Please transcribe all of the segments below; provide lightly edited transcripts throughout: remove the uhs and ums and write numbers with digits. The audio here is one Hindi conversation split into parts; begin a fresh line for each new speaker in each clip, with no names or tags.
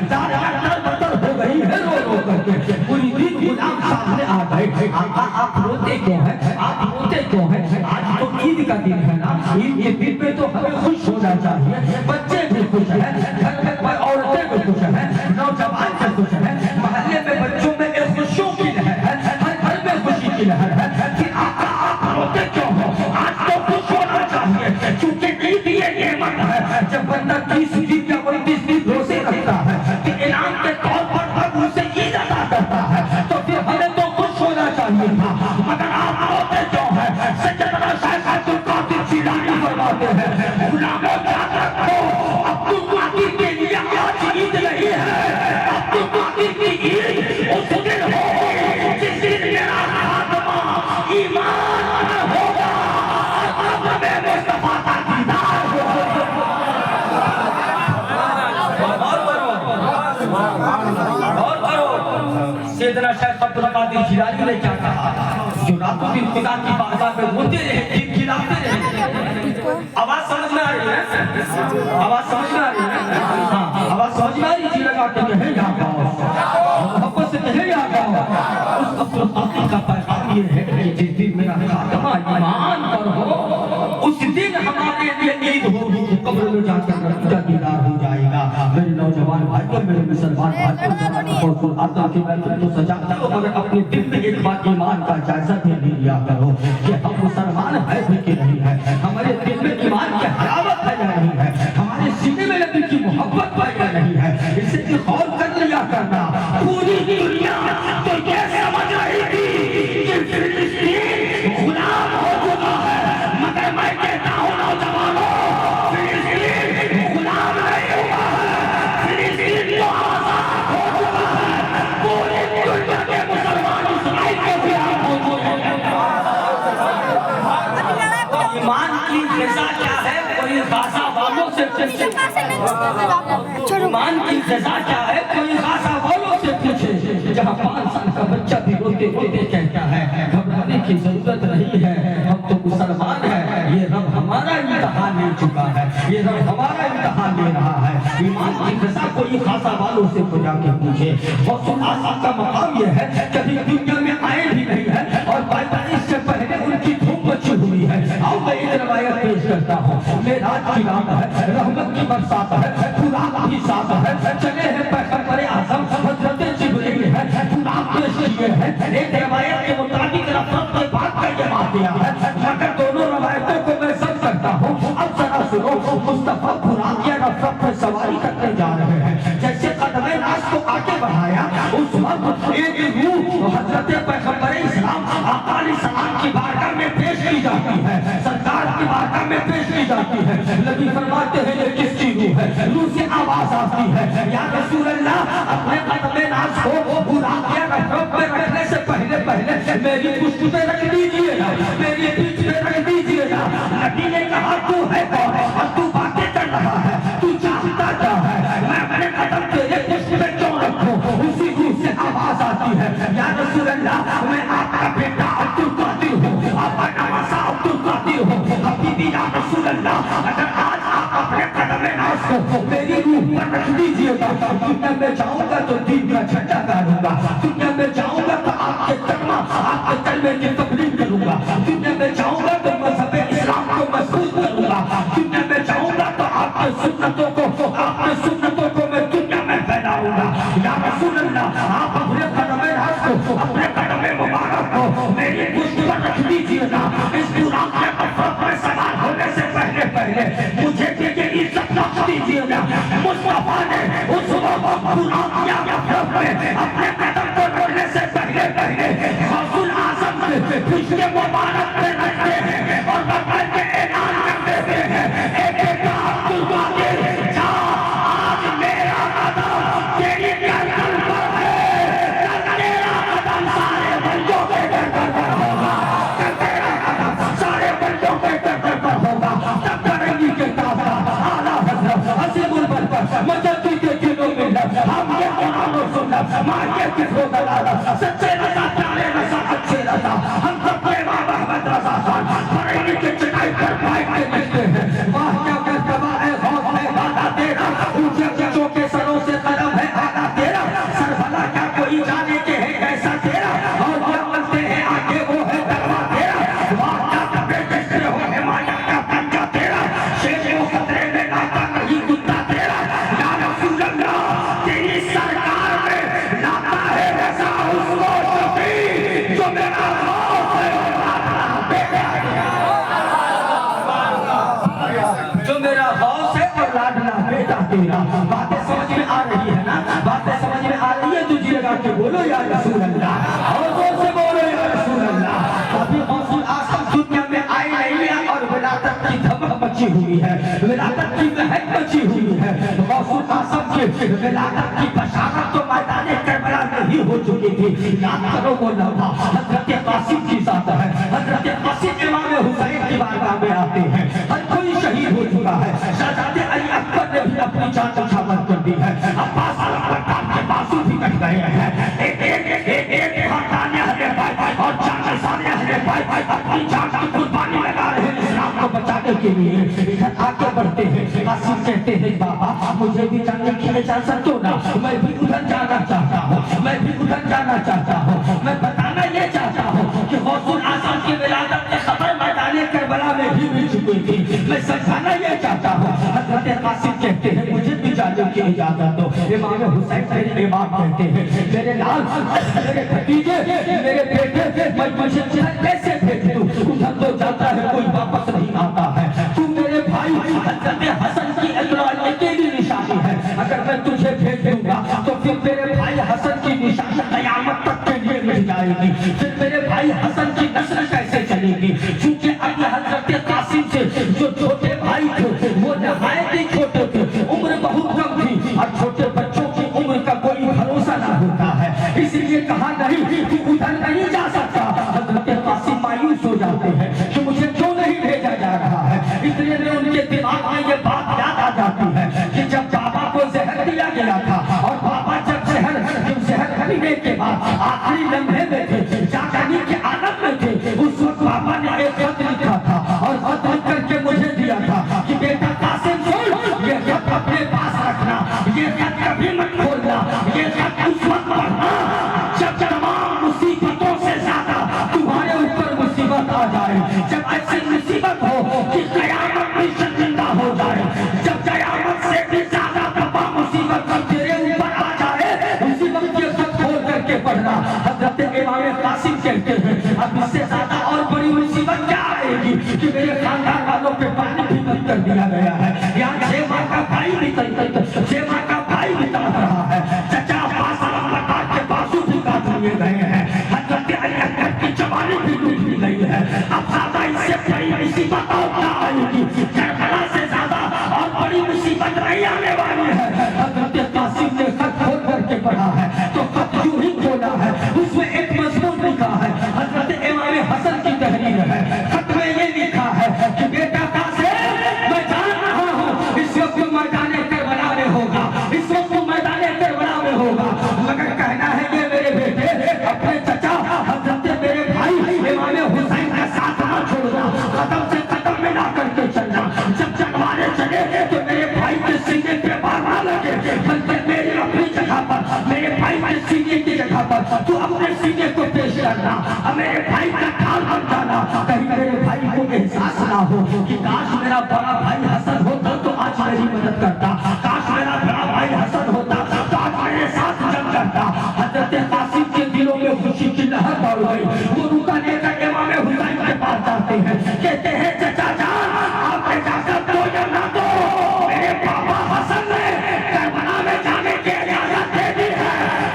बतर हो गई है रो रो करके। पूरी दिन गुलाम सामने आ गए, आका आप रोते क्यों हैं, आप रोते क्यों हैं? आज तो ईद का दिन है ना, ईद के दिन पे तो हमें खुश होना चाहिए। बच्चे भी खुश हैं, घर में औरतें भी खुश हैं, नौजवान भी खुश हैं, मोहल्ले में बच्चों में एक खुशियों की लहर है, हर घर में खुशी की लहर है। फिर आका आप रोते क्यों हो? आज तो खुश होना चाहिए, क्योंकि ईद ये नेमत है। जब बंदा 30 दिन या 29 दिन रोजे रखता है तो इनाम के तौर पर हम उसे ईद अदा करता है, तो फिर हमें तो खुश होना चाहिए था। मगर आप रोते क्यों हैं? सैयदना शेख अब्दुल कादिर जिलानी फरमाते हैं, गुलामों याद रखो, अब्दुल कादिर के लिए आज ईद नहीं है, अब्दुल कादिर की ईद उस दिन होगी जिस दिन मेरा खात्मा ईमान पर होगा और हमें मुस्तफा का दीदार होगा। सैयदना शेख अब्दुल कादिर जिलानी ने क्या कहा? जो रातों दिन खुदा की बारगाह में रोते रहे, खिलाते रहे। आवाज समझ में आ रही है? आवाज समझ में आ रही है? हाँ, आवाज समझ में आ रही? जी लगा के कहे यहाँ गाओ, मोहब्बत से कहे यहाँ गाओ। उस अब्दुल कादिर का पैगाम ये है कि जिस दिन मेरा खात्मा ईमान पर हो, उस दिन हमारे लिए ईद होगी, कब्र में जाकर उसका दीदार हो जाएगा। मेरे नौजवान भाइयों, मेरे मुसलमान भाइयों, और आदम की मैं तो सजाता हूं, मगर अपने दिल में एक बार ईमान का जायजा भी नहीं लिया करो कि हम मुसलमान है भी कि नहीं है, हमारे दिल में ईमान की हलावत है या नहीं है, हमारे सीने में नबी की मोहब्बत है या नहीं है। इससे भी गौर कर लिया करना। पूरी दुनिया तो ये समझ रही थी कि फिलिस्तीन गुलाम हो चुका है, मगर मैं कहता हूं नौजवानों, फिलिस्तीन गुलाम नहीं हुआ है, फिलिस्तीन तो आजाद हो चुका है। पूरी दुनिया के मुसलमान इसराइल के खिलाफ हो चुके हैं। ईमान की ग़िज़ा क्या है? कोई गाज़ा वालों से पूछे। ईमान की ग़िज़ा क्या है? कोई गाज़ा वालों से पूछे। जहाँ 5 साल का बच्चा भी रोते रोते कहता है, घबराने की जरूरत नहीं है, हम तो मुसलमान हैं, ये रब हमारा इम्तिहान ले चुका है, ये रब हमारा इम्तिहान ले रहा है। ईमान की ग़िज़ा कोई गाज़ा वालों से को जाके पूछे। गौसुल आज़म का मकाम यह है, कभी दुनिया में आए भी नहीं है और 45 से पहले उनकी धूम मची हुई है। आओ मैं एक रवायत पेश करता हूँ। मेराज की रात है, रहमत की बरसात है, खुदा की साथ है, चले हैं पैगंबर आज़म हज़रत जिब्रील है, खुदा पेश किए हैं। एक रवायत के मुताबिक रफ़त के बाद का ये वाक़या है, मगर दोनों रवायतों को मैं समझ सकता हूँ। अब जरा सुनो, मुस्तफा खुराक या रफ़त पर सवारी करने जा रहे हैं। जैसे कदमे नाज को आगे बढ़ाया, उस वक्त एक रूह हज़रत पैगंबर इस्लाम आका अलैहिस्सलाम की बारगाह में पेश की जाती है, सरकार की बारगाह में पेश की जाती है। नबी फरमाते हैं ये किसकी रूह है? रूह से आवाज आती है, या रसूल अल्लाह, अपने कदमे नाज को खुराक या रफ़त में रखने से पहले मेरी पुष्ट पे रख दीजिए ना, मेरी पीठ पे रख दीजिए ना। नबी ने कहा तू है कौन और तू बातें कर रहा है, तू चाहता क्या है? मैं अपने कदम तेरे पुष्ट पे क्यों रखूं? उसी रूह से आवाज आती है, या रसूल अल्लाह, मैं आपका बेटा अब्दुल कादिर हूँ, आपका नवासा अब्दुल कादिर हूँ। हबीबी या रसूल अल्लाह, अगर आज आप अपने कदमे नाज को मेरी रूह पर रख दीजिएगा, दुनिया में जाऊंगा तो दीन का झंडा गाड़ूंगा, दुनिया में जाऊंगा तो आपके कलमे की तबलीग करूंगा, दुनिया में जाऊंगा तो मज़हब इस्लाम को मजबूत करूंगा, दुनिया में जाऊंगा तो आपके सुन्नतों को मैं दुनिया में फैलाऊंगा। या रसूल अल्लाह, आप अपने कदमे नाज को, अपने कदमे मुबारक को मेरी पुष्ट पर रख दीजिएगा। इस बुराक के कफरत में सवार होने से पहले मुझे ये इज्जत बख्श दीजिएगा। मुस्तफा ने उस बुराक या कफरत में अपने कदम को रखने से पहले गौसुल आज़म से पुष्ट के मुबारक पे रखते हैं और बकर के ऐलान कर देते हैं, ए बेटा अब्दुल कादिर, जा, आज मेरा कदम तेरी गर्दन पर है, तेरा कदम सारे बंदों के गर्दन पर होगा, तेरा कदम सारे बंदों के गर्दन पर होगा। तब करेंगी के ताज़ा आला हज़रत हसीबुल बरकर मजदी के दिलों में लफ्ज़, हम ये कुरान और सुन्नत मारिए किसको दलाला, सच्चे रज़ा प्यारे रज़ा अच्छे रज़ा, हम सब प्रेमा मोहम्मद रज़ा खान बरेली के चटाई पर बैठ के लिखते हैं। वाह क्या मर्तबा है, गौस है वादा तेरा, ऊंचे ऊंचों के सरों से कदम है तेरा। बातें समझ में आ रही है ना, बातें समझ में आ रही है तो जी लगा के बोलो या रसूल अल्लाह, और जोर से बोलो या रसूल अल्लाह। अभी गौसुल आजम दुनिया में आए नहीं है और विलादत की धमक मची हुई है, विलादत की महक मची हुई है। गौसुल आजम के विलादत की बशारत तो मैदान करबला में ही हो चुकी थी। याद करो वो लम्हा हजरत कासिम की ज़ात है, हजरत कासिम इमाम हुसैन की बारगाह में आते हैं। हर कोई शहीद हो चुका है, शहजादे अली अकबर ने भी अपनी जान न्यौछावर कर दी है, अब्बास अलमदार के बाजू भी कट गए हैं। एक खानदान अहले बैत और चार सारे अहले बैत अपनी जान की कुर्बानी लगा रहे हैं इस्लाम को बचाने के लिए। इधर आगे बढ़ते हैं, कासिम कहते हैं बाबा मुझे भी जाने की इजाजत दो ना, मैं भी उधर जाना चाहता हूँ, मैं भी उधर जाना चाहता हूँ। मैं बताना ये चाहता हूँ कि गौसुल आजम की विलादत की खबर मैदान करबला में भी मिल चुकी थी। मैं समझाना ये चाहता हूँ। हजरत कासिम कहते हैं मुझे भी जाने की इजाजत दो। इमाम हुसैन मेरे इमाम कहते हैं मेरे लाल, मेरे भतीजे, मेरे बेटे, मैं मुझे कैसे भेज दूं? उधर तो जाता है कोई वापस नहीं आता है। तू मेरे भाई हजरत हसन की अकेली निशानी है, अगर मैं तुझे भेज दूंगा तो फिर मेरे भाई हसन की निशानी कयामत तक के लिए मिल जाएगी। फिर मेरे भाई हसन की नस्ल कैसे चलेगी? क्योंकि अभी हजरत कासिम से जो छोटे भाई थे वो नहायत ही छोटे थे, उम्र बहुत कम थी और छोटे बच्चों की उम्र का कोई भरोसा ना होता है, इसलिए कहा नहीं कि उधर नहीं जा सकता। हजरत कासिम मायूस हो जाते हैं कि मुझे क्यों नहीं भेजा जा रहा है। इसलिए में उनके दिमाग में ये बात याद आ जाती है कि जब बाबा को जहर दिया गया था और बाबा जब जहर पीने के बाद आखिरी लम्हे में थे, जागने के आनंद में थे, उस वक्त बाबा ने एक खत लिखा था और खत लिख करके मुझे दिया था कि बेटा कासिम सुन, ये खत अपने पास रखना, ये खत कभी मत खोलना, ये खत उस वक्त पढ़ना जब तमाम मुसीबतों से ज्यादा तुम्हारे ऊपर मुसीबत आ जाए, जब ऐसी मुसीबत हो कि कयामत भी शर्मिंदा हो जाए, जब कयामत से भी ज्यादा तमाम मुसीबत तेरे ऊपर आ जाए, उसी वक्त ये खत खोल करके पढ़ना। हजरत इमाम कासिम कहते हैं अब इससे ज्यादा और बड़ी मुसीबत क्या आएगी कि मेरे खानदान वालों पे पानी भी बंद कर दिया गया है। यहाँ 6 माह का भाई भी 6 माह का भाई भी तड़प रहा है, चचा अब्बास अलमदार के बाजू भी काट लिए गए हैं, हजरत अली अकबर की जवानी भी लूट ली गई है। अब ज्यादा इससे बड़ी मुसीबत और क्या आएगी? करबला से ज्यादा और बड़ी मुसीबत नहीं आने वाली है। हजरत कासिम ने खत खोल करके पढ़ा है तो खत यूं ही खोला है, उसमें एक मजमून लिखा है, हजरत इमाम हसन की तहरीर है। खत में ये लिखा है कि बेटा कासिम मैं जान रहा हूँ इस वक्त मैदान करबला में होगा, इस वक्त मैदान करबला में होगा, मगर कहना है ये मेरे बेटे अपने चचा हजरत मेरे भाई इमाम हुसैन का साथ ना छोड़ना, कदम से कदम मिला करके चलना। जब चढ़वाने चले तो मेरे भाई के सीने पे बार ना लगे, बल्कि मेरी अपनी जगह पर, मेरे भाई के सीने की जगह पर तू अपने सीने को पेश करना, मेरे भाई का ख्याल बन जाना। कहीं मेरे भाई को एहसास ना हो कि काश मेरा बड़ा भाई हसन होता तो आज मेरी मदद करता, काश मेरा बड़ा भाई हसन होता तो आज मेरे साथ जंग करता। हजरत कासिम के दिलों में खुशी की लहर दौड़ गई, वो रुका लेकर इमाम हुसैन के पास जाते हैं, कहते हैं चचा जान आप इजाजत दो या ना दो, मेरे पापा हसन ने करबला में जाने की इजाजत दे दी है,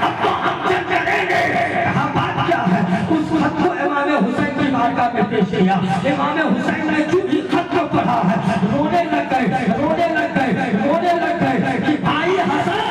अब तो हम जंग करेंगे। कहा बात क्या है? उस खत को इमाम हुसैन की बारगाह में पेश किया। इमाम हुसैन ने जो भी खत को पढ़ा है रोने लग गए, रोने लग गए, रोने लग गए कि भाई हसन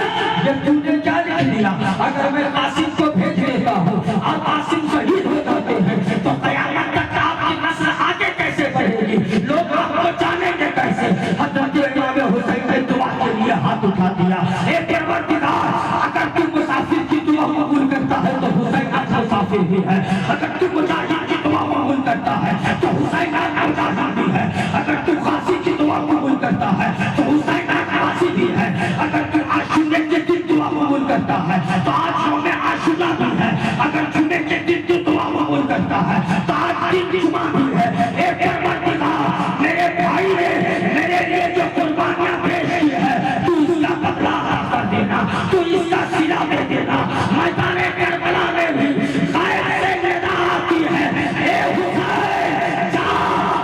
ये तूने क्या लिख दिया? अगर मैं कासिम को भेज देता हूँ और कासिम शहीद हो जाते हैं तो कयामत तक आपकी नस्ल आगे कैसे बढ़ेगी, लोग आपको जानेंगे कैसे? हजरत इमाम हुसैन ने दुआ के लिए हाथ उठा दिया, हे परवरदिगार अगर तू मुसाफिर की दुआ कबूल करता है तो हुसैन आज मुसाफिर भी है, अगर तू मुजाहिद की दुआ कबूल करता है तो हुसैन आज मुजाहिद भी है, अगर तू गाजी की दुआ कबूल करता है तो हुसैन आज गाजी भी है, अगर तू आशूरा के दिन दुआ कबूल करता है तो आज यौम आशूरा भी है, अगर जुमे के दिन तू दुआ कबूल करता है तो आज दिन जुमा भी है। हे परवरदिगार मेरे भाई ने मेरे लिए जो कुर्बानियां पेश की है तू इसका बदला अदा कर देना, तू इसका सिला दे देना। मैदान करबला में भी गायब से निदा आती है, हे हुसैन जा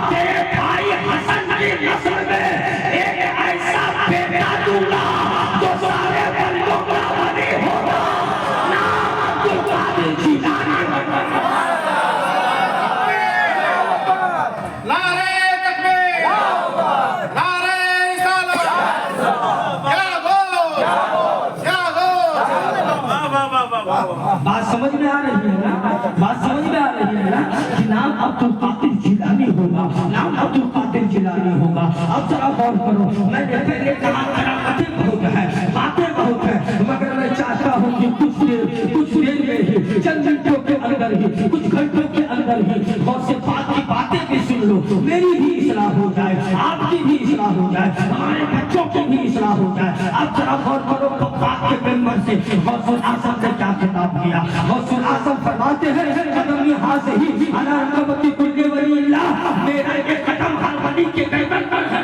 तेरे भाई हसन की नस्ल में एक ऐसा बेटा दूंगा बात समझ में आ रही है ना? बात समझ में आ रही है ना कि नाम अब्दुल कादिर जिलानी होगा, नाम अब्दुल कादिर जिलानी होगा। अब जरा गौर करो, मैंने पहले कहा करामातें बहुत है, बातें बहुत है, मगर मैं चाहता हूँ कि कुछ देर में ही, चंद मिनटों के अंदर ही, कुछ घंटों के अंदर ही बहुत से बात की बातें भी सुन लो, मेरी भी इस्लाह हो जाए, आपकी भी इस्लाह हो जाए, हमारे बच्चों की भी इस्लाह हो जाए। अब जरा गौर करो बात के मेंबर से गौसुल आजम ने क्या खिताब किया। गौसुल आजम फरमाते हैं कदम यहाँ से ही अला रकबती कुल्ली वलील्लाह, मेरा ये कदम हर वली के गर्दन पर है।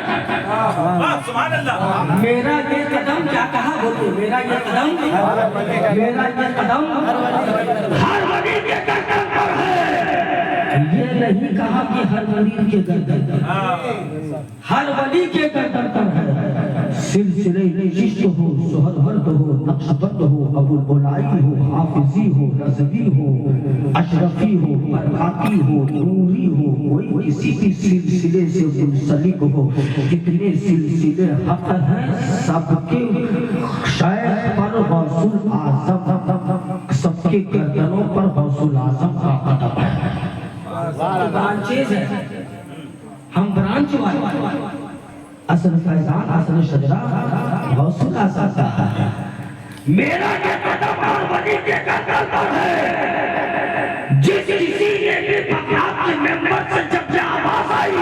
सुभान अल्लाह। मेरा ये कदम क्या कहा बोलो, मेरा ये कदम हर वली के गर्दन पर है। ये नहीं कहा कि हर वली के गर्दन पर, हर वली के गर्दन पर है। सिलसिले चिश्त हो, सोहरवर्द हो, नक्शबंद हो, अबुल बुलाई हो, हाफिजी हो, रज़वी हो, अशरफी हो, बरकाती हो, नूरी हो, कोई किसी भी सिलसिले से मुंसलिक हो, जितने सिलसिले हक हैं सबके शायद पर गौसुल आज़म, सबके गर्दनों पर गौसुल आज़म का कदम है। ब्रांचेज है, हम ब्रांच वाले, असल फैजान असल शजरा गौसुल आज़म का है। मेरा ये कदम हर वली के गर्दन पर है। जिस किसी ने भी बगदाद के मेंबर से जब ये आवाज आई,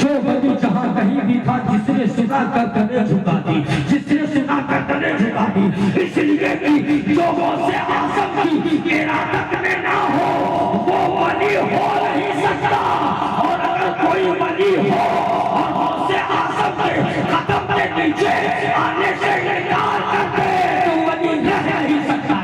जो वली जहां कहीं भी था, जिसने सुना कर गले झुका दी, जिसने सुना कर गले झुका दी, इसलिए कि जो गौसे आज़म की इरादत में ना हो वो वली हो नहीं सकता। और अगर कोई वली हो और गौसे आज़म के कदम के नीचे आने से इनकार कर दे तो वली रह नहीं सकता।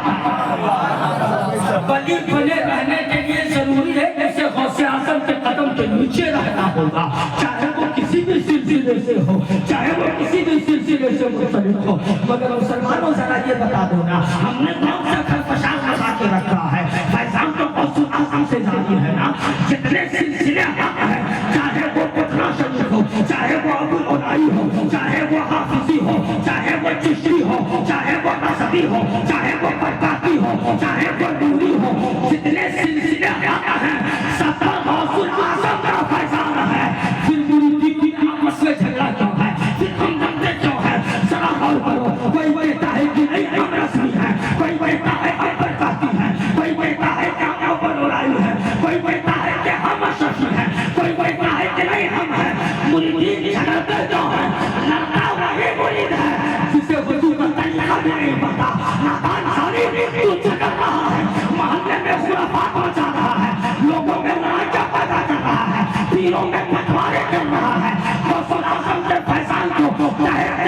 वली बने रहने के लिए जरूरी है जैसे गौसे आज़म के कदम के नीचे रहना होगा, चाहे वो किसी भी सिलसिले से हो, चाहे वो किसी भी सिलसिले से मुख्तलिफ हो। मगर मुसलमानों जरा ये बता दो ना, हमने कौन सा खरपशान लगा के रखा है? फैजान तो गौसुल आज़म से जारी है ना। जितने सिलसिले हक है, चाहे वो पुतना शरीफ हो, चाहे वो अबुल उलाई हो, चाहे वो हाफिजी हो, चाहे वो चिश्ती हो, चाहे वो नज़वी हो, चाहे वो बरकाती हो, चाहे वो नूरी हो, जितने सिलसिले हक हैं सब पर गौसुल आज़म का फैजान है। फिर मुरीदी की आपस में झगड़ा क्यों है? फिर हम दंगे क्यों है? जरा गौर करो, कोई कहता है कि नहीं हम रस्मी है, कोई कहता है हम बरकाती है, कोई कहता है कि हम अबुल उलाई है, कोई कहता है कि हम अशरफी है, कोई कहता है कि नहीं हम है। मुरीदी झगड़ते क्यों है? लड़ता वही मुरीद है जिसे वजू का तरीका भी नहीं पता। नादान साली तू झगड़ रहा है, मोहल्ले में खुराफात मचा रहा है, लोगों में लड़ाइयाँ पैदा कर रहा है, पीरों में बंटवारे कर रहा है, गौसुल आज़म के फैजान को दहेज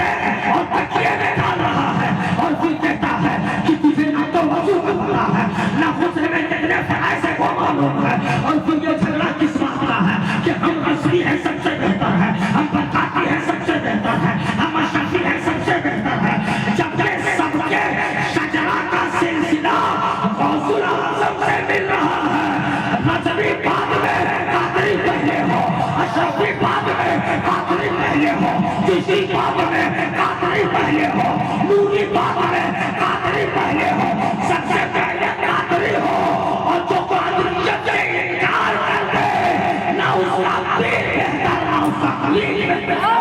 और तकिए में डाल रहा है, और फिर कहता है कि तुझे ना तो वजू का पता है, ना गुस्से में कितने फराइज़ को मालूम है। और फिर ये झगड़ा किस बात का है कि हम असली है सबसे बेहतर है, हम बरकाती है सबसे बेहतर है, हम अशरफी है सबसे बेहतर है, जबकि सबके शजरा का सिलसिला गौसुल आज़म से मिल रहा है। नज़वी बाद में कादरी पहले हो, अशरफी बाद में कादरी पहले हो, चिश्ती बाद में कादरी पहले हो, नूरी बाद में कादरी पहले हो, सबसे पहले कादरी हो। और जो कादरियत से इनकार कर दे ना उसका पीर बेहतर ना उसका खलील बेहतर।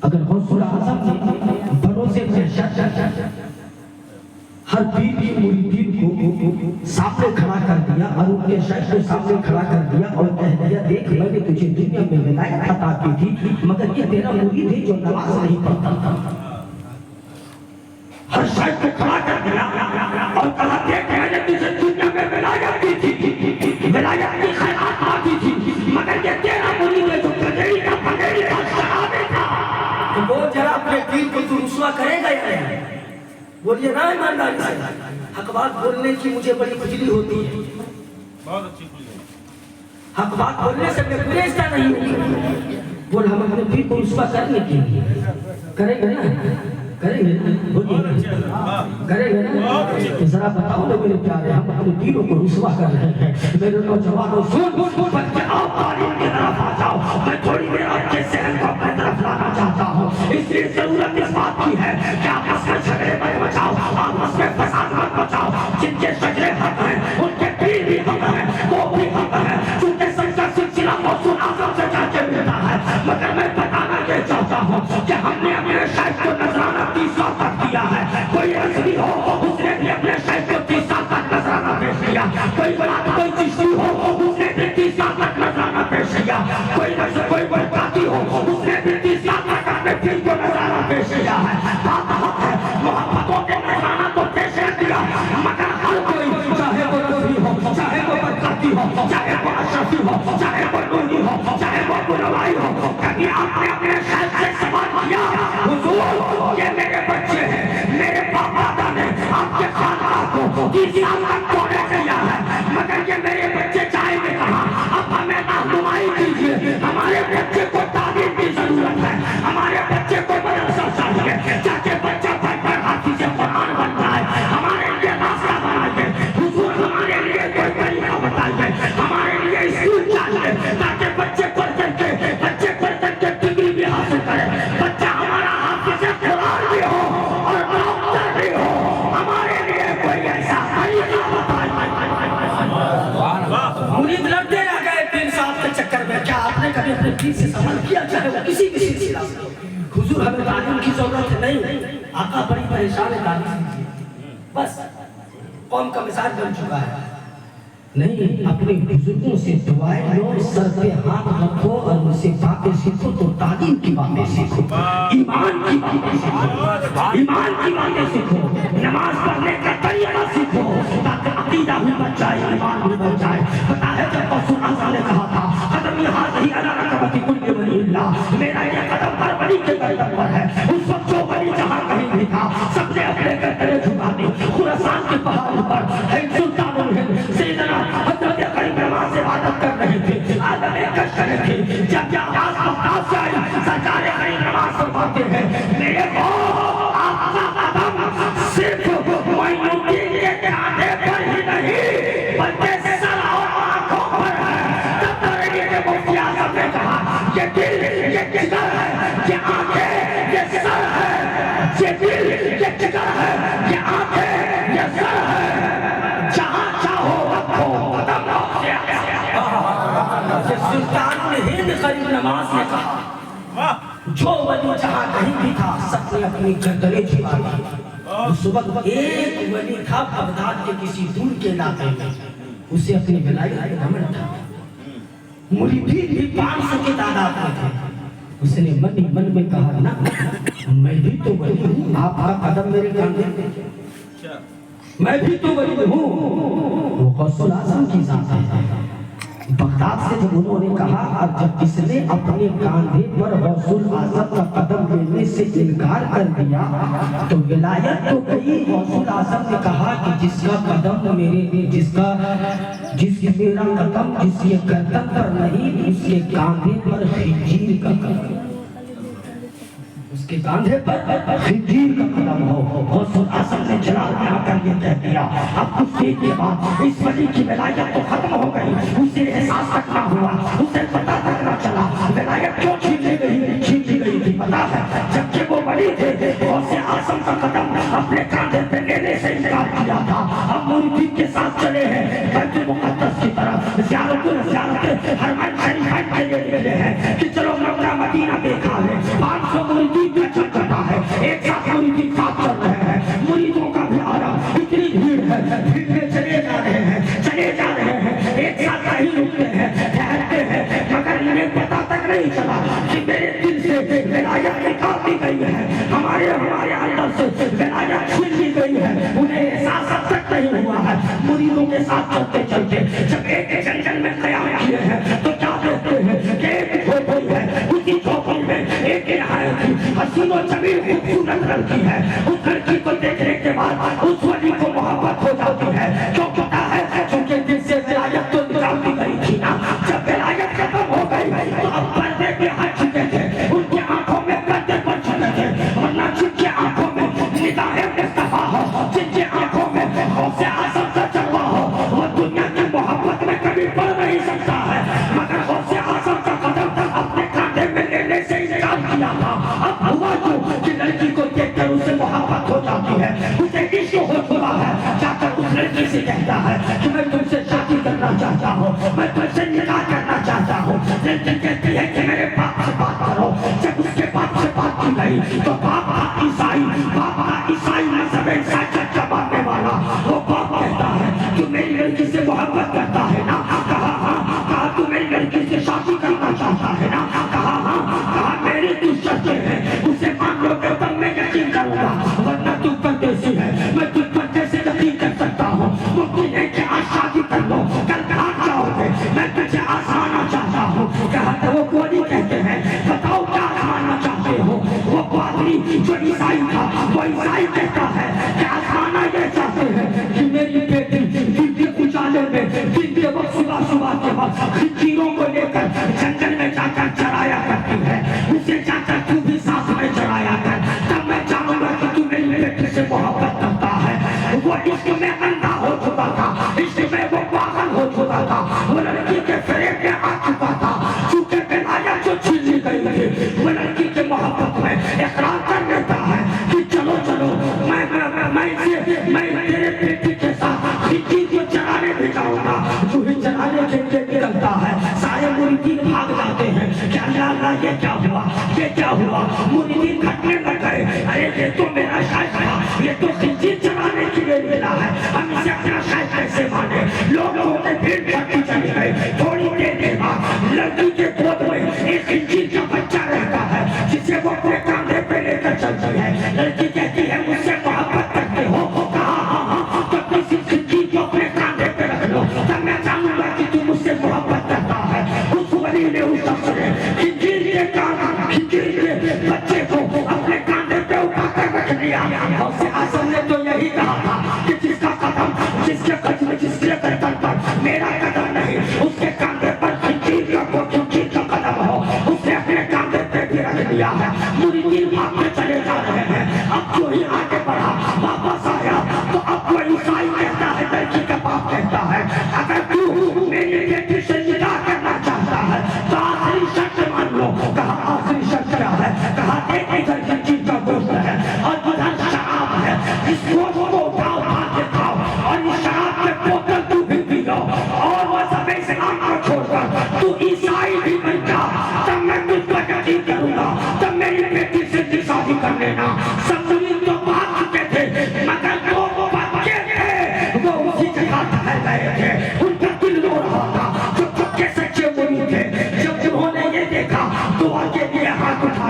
अगर गौसुल आज़म ने भरोसे से हर पीर की मुरीदीन को सामने खड़ा कर दिया और उनके शेख को सामने खड़ा कर दिया और कह दिया देख मैंने तुझे दुनिया में विलायत अता की थी, मगर ये तेरा मुरीद है जो नमाज नहीं पढ़ता था। हर शेख को खड़ा कर दिया और कहा देख मैंने तुझे दुनिया में विलायत दी थी, विलायत की खैरात मांगी थी, मगर ये तेरा मुरीद है जो गजरी का पगड़ी का शराबी था। तो वो जरा अपने दिल को तू रुस्वा करेगा या नहीं? बोलिए ना ईमानदारी से। हक बात बोलने की मुझे बड़ी खुजली होती है,
बहुत अच्छी खुजली।
हक बात बोलने से मैं गुरेजता नहीं हूँ। बोल हम अपने पीर को रुस्वा करने के लिए करेंगे ना, करेंगे ना, तो जरा बताओ ना मेरे प्यारे, हम अपने पीरों को रुस्वा कर रहे हैं। मेरे नौजवानों सुन आओ तालीम की तरफ आ जाओ, मैं थोड़ी देर आपके सहन को अपनी तरफ लाना चाहता हूँ। इसलिए जरूरत इस बात की है कि आपस में झगड़े मत मचाओ, आपस में फसाद मत मचाओ। जिनके झगड़े हक हैं उनके पीर भी हक हैं, वो भी हक हैं, क्योंकि सच्चा सिलसिला गौसुल आज़म से जाके मिलता है। मगर मैं बताना ये चाहता हूँ कि हमने अपने शायद को नजराना 30 साल तक दिया है। कोई असली हो उसने भी अपने शायद को 30 साल तक नजराना पेश किया। कोई चिश्ती हो उसने भी 30 साल तक नजराना पेश किया। कोई बरकाती हो उसने भी 30 साल तक अपने पीर को नजराना पेश किया है। बात हक है, मोहब्बतों के नजराना तो पेश किया, मगर हर कोई चाहे वो रफ़ी हो, चाहे वो बरकाती हो, चाहे वो अशरफी हो, चाहे वो नूरी हो, चाहे वो बुलवाई हो, कभी आपने अपने शायद से सवाल किया हुजूर ये मेरे बच्चे हैं, मेरे बाप दादा ने आपके खानदान को 30 साल तक तोड़े किया है, मगर ये मेरे बच्चे चाहेंगे कहाँ? अब हमें रहनुमाई कीजिए। हमारे बच्चे को तालीम की जरूरत है, हमारे बच्चे को मदरसा चाहिए, जाके बच्चा पढ़कर हाफिज़ कुरान बन जाए। हमारे लिए रास्ता बनाइए हुजूर, हमारे लिए कोई तरीका बताइए, हमारे लिए स्कूल चाहिए ताकि बच्चे पढ़ करके डिग्री भी हासिल करें। बच्चा हमारा हाफिज़ कुरान भी हो और डॉक्टर भी हो, हमारे लिए कोई ऐसा तरीका बताइए। मुरीद लड़ते रह गए 3 साल के चक्कर में। क्या आपने कभी अपने पीर से सवाल किया, चाहे वो किसी भी सिलसिला से? हुजूर हमें तालीम की जरूरत है, नहीं आका बड़ी परेशान है तालीम दीजिए। बस कौम का मिसाल बन चुका है। नहीं, अपने बुजुर्गों से दुआएं लो, सर पे हाथ रखो और उनसे बातें सीखो, तो तालीम की बातें सीखो, ईमान की बातें सीखो, ईमान की बातें सीखो, नमाज पढ़ने का तरीका सीखो, ताकि अकीदा भी बच जाए, ईमान भी बच जाए। पता है जब रसूल अल्लाह ने कहा था कदम यहाँ नहीं अला रकबती कुल्ली वलील्लाह, मेरा ये कदम हर वली के गर्दन पर है। उस वक्त जो वली जहाँ कहीं भी था सबने अपने गर्दनें झुका दी। खुरासान के पहाड़ पर है सुल्तानुल हिंद सैयदना हज़रत करीम नमाज से इबादत कर रहे थे, आदम कश कर रहे थे। जब यह आवाज़ मुमताज़ से आई, सरकार करीम नमाज फरमाते हैं मेरे को आपका कदम सिर्फ मोइनुद्दीन के कांधे पर ही नहीं बल्कि सर और आंखों पर है। तब तक मुफ्ती आज़म ने कहा ये दिल ये जिगर है, ये आंखें ये सर है, ये दिल ये जिगर है, ये आंखें ये सर है, जहाँ चाहो रखो कदम सुल्तानुल हिंद करीम नवाज ने कहा। जो वली जहाँ कहीं भी था सबने अपनी गर्दनें झुका दी। उस वक्त एक वली था बगदाद के किसी दूर के इलाके में, उसे अपनी विलायत का घमंड था। मुरीदीन भी 500 के तादाद में थे। उसने मन में कहा ना मैं भी तो वली हूँ, आपका कदम मेरे कंधे पे, मैं भी तो वली हूँ। वो गौसुल आज़म की जात है। बगदाद से जब उन्होंने कहा और जब इसने अपने कांधे पर गौसुल आज़म का कदम लेने से इनकार कर दिया तो विलायत तो गई। गौसुल आज़म ने कहा कि जिसका कदम मेरा कदम जिसके गर्दन पर नहीं उसके कांधे पर खिंजीर का कदम, उसके कांधे पर खिंजीर का कदम हो। गौसुल आज़म ने जलाल में आकर ये कह दिया। अब कुछ देर के बाद इस वली की विलायत तो खत्म हो गई, उसे एहसास तक ना हुआ, उसे पता तक ना चला विलायत क्यों छीनी गई थी। पता है जबकि वो वली थे गौसे आज़म का कदम अपने कांधे पे लेने से इनकार किया था। अब मुरीदीन के साथ चले हैं बैतुल मुक़द्दस की तरफ, ज़ियारत हरमैन शरीफैन के लिए निकले हैं कि चलो मक्का मदीना देखा है। 500 मुरीदीन का चक्कता है, एक साथ मुरीदीन साथ चल रहे हैं, मुरीदों का भी आना इतनी भीड़ है, भीड़ में चले जा रहे हैं, एक साथ नहीं रुकते हैं, ठहरते हैं, मगर इन्हें पता तक नहीं चला कि मेरे दिल से विलायत निकाल दी गई है, हमारे अंदर से विलायत छीन ली गई है। उन्हें एहसास अब तक नहीं हुआ है। मुरीदों के साथ चलते चलते जब एक जंगल में क़याम किए हैं तो क्या देखते हैं कि एक झोपड़ी है, उसी झोपड़ी में एक हसीनो जमीन खूबसूरत लड़की है। उस लड़की को देखने के बाद उस वली को मोहब्बत हो जाती है। क्यों पता है? क्योंकि दिल से विलायत तो निकाल दी गई थी ना। जब
लड़की कहती है कि मेरे बाप से बात करो। जब उसके बाप से बात की गई तो बाप का ईसाई मजहब ईसाई का मानने वाला वो बाप कहता है तू मेरी लड़की से मोहब्बत करता है ना? कहा हाँ। कहा तू मेरी लड़की से शादी करना चाहता है ना? कहा हाँ। कहा मेरी कुछ शर्तें हैं, उसे मान लोगे तब मैं यकीन करूंगा, वरना तू परदेसी है, मैं तुझ पर कैसे यकीन कर सकता हूँ? मुमकिन है कि आज शादी कर लो, कल भाग जाओगे, मैं तुझे आजमाना चाहता हूँ। कहा तो वो कोई कहते हैं बताओ क्या आजमाना चाहते हो? वो पादरी जो ईसाई था वो ईसाई कहता है कि आजमाना ये चाहते हैं कि मेरी बेटी दिन के उजाले में दिन के वक्त सुबह के वक्त खिंजीरों को लेकर जंगल में जाकर चराया करती है, उसे जाकर तू भी साथ में चराया कर, तब मैं जानूंगा कि तू मेरी बेटी से मोहब्बत करता है। वो इश्क में अंधा हो चुका था, इश्क में वो पागल हो चुका था, वो लड़की के फेरे में आ चुका था, चूंकि बेलाया जो छीनी गई थी वो लड़की के मोहब्बत में इकरार कर लेता है कि चलो चलो मैं तेरे बेटी के साथ खिंची को चराने भी जाऊंगा। तू ही चराने के लिए निकलता है, सारे मुरीदीन भाग जाते हैं कि अल्लाह अल्लाह ये क्या हुआ? मुरीदीन घटने लग गए, अरे ये तो मेरा शायद था, ये तो खिंची चराने के लिए मिला है, हम इसे अपना शायद कैसे माने? लोगों के भीड़ भटकी चले गए। थोड़ी देर के बाद लड़की के गोद में एक खिंची का बच्चा रहता है जिसे वो अपने कांधे पे लेकर चलती है। लड़की कहती है मुझसे मोहब्बत करते हो? कहा हाँ। तो किसी खिंची को अपने कांधे पे रख लो, तब मैं जानूंगा कि तू मुझसे मोहब्बत करता है। उस वली ने उस शख्स ने खिंची के बच्चे को अपने कांधे पे उठाकर रख लिया। और आसम ने तो यही कहा था कि जिसका कदम जिसके गर्दन पर मेरा कदम नहीं, उसके कांधे पर खिंची का कदम हो, उसने अपने कांधे पे भी रख लिया है। मुरीदीन भागते चले जा रहे हैं। अब जो ही आगे बढ़ा वापस आया तो अब वो ईसाई कहता है, लड़की का बाप कहता है अगर तू मेरी बेटी से निकाह करना चाहता है तो आखिरी शर्त मान लो। कहा आखिरी शर्त क्या है? कहा एक इधर खिंची का गोश्त है और उधर शराब है, इस गोश्त को उठाओ के खाओ और इस शराब के बोतल तू भी पी लो और वो सब इस्लाम को छोड़कर तू ईसाई भी बन जा, तब मैं तुझ पर यकीन करूंगा, तब मेरी बेटी से शादी कर लेना। सब मुरीद तो भाग चुके थे मगर दो बच्चे थे वो उसी जगह ठहर गए थे, उनका दिल रो रहा था। जो पक्के सच्चे मुरीद थे जब उन्होंने ये देखा दुआ के लिए हाथ उठा